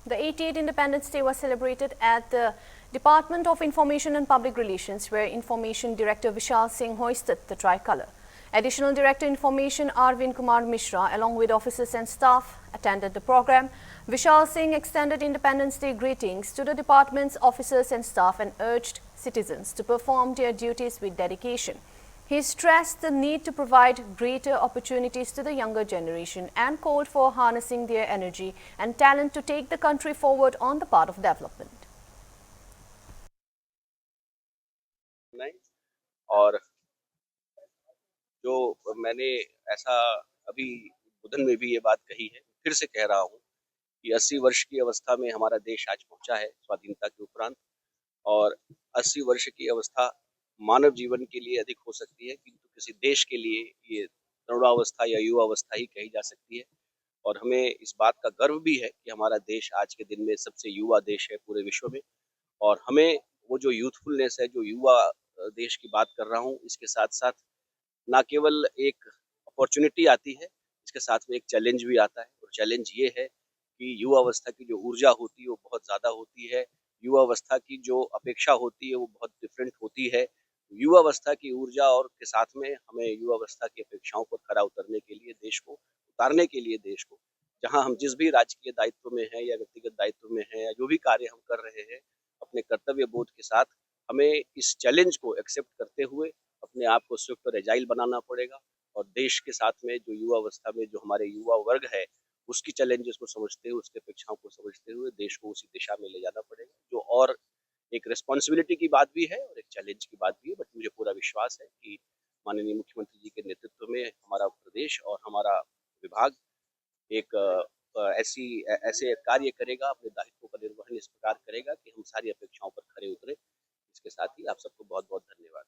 The 88th Independence Day was celebrated at the Department of Information and Public Relations, where Information Director Vishal Singh hoisted the tricolour. Additional Director Information Arvind Kumar Mishra, along with officers and staff, attended the program. Vishal Singh extended Independence Day greetings to the department's officers and staff and urged citizens to perform their duties with dedication. He stressed the need to provide greater opportunities to the younger generation and called for harnessing their energy and talent to take the country forward on the path of development. और जो मैंने ऐसा अभी बुधन में भी ये बात कही है, फिर से कह रहा हूँ कि 80 वर्ष की अवस्था में हमारा देश आज पहुंचा है स्वाधीनता के उपरांत, और 80 वर्ष की अवस्था मानव जीवन के लिए अधिक हो सकती है, किंतु किसी देश के लिए ये तरुणावस्था या युवावस्था ही कही जा सकती है। और हमें इस बात का गर्व भी है कि हमारा देश आज के दिन में सबसे युवा देश है पूरे विश्व में। और हमें वो जो यूथफुलनेस है, जो युवा देश की बात कर रहा हूँ, इसके साथ साथ ना केवल एक अपॉर्चुनिटी आती है, इसके साथ में एक चैलेंज भी आता है। और चैलेंज ये है कि युवावस्था की जो ऊर्जा होती है वो बहुत ज़्यादा होती है, युवावस्था की जो अपेक्षा होती है वो बहुत डिफरेंट होती है। युवावस्था की ऊर्जा और के साथ में हमें युवावस्था की अपेक्षाओं पर खरा उतरने के लिए, देश को उतारने के लिए, देश को जहाँ हम जिस भी राजकीय दायित्व में हैं या व्यक्तिगत दायित्व में हैं या जो भी कार्य हम कर रहे हैं, अपने कर्तव्य बोध के साथ हमें इस चैलेंज को एक्सेप्ट करते हुए अपने आप को स्विफ्ट और एजाइल बनाना पड़ेगा। और देश के साथ में जो युवावस्था में जो हमारे युवा वर्ग है, उसकी चैलेंजेस को समझते हुए, उसकी अपेक्षाओं को समझते हुए देश को उसी दिशा में ले जाना पड़ेगा, जो और एक रिस्पॉन्सिबिलिटी की बात भी है और एक चैलेंज की बात भी है। बट मुझे पूरा विश्वास है कि माननीय मुख्यमंत्री जी के नेतृत्व में हमारा प्रदेश और हमारा विभाग एक ऐसे कार्य करेगा, अपने दायित्वों का निर्वहन इस प्रकार करेगा कि हम सारी अपेक्षाओं पर खरे उतरे। इसके साथ ही आप सबको बहुत बहुत धन्यवाद।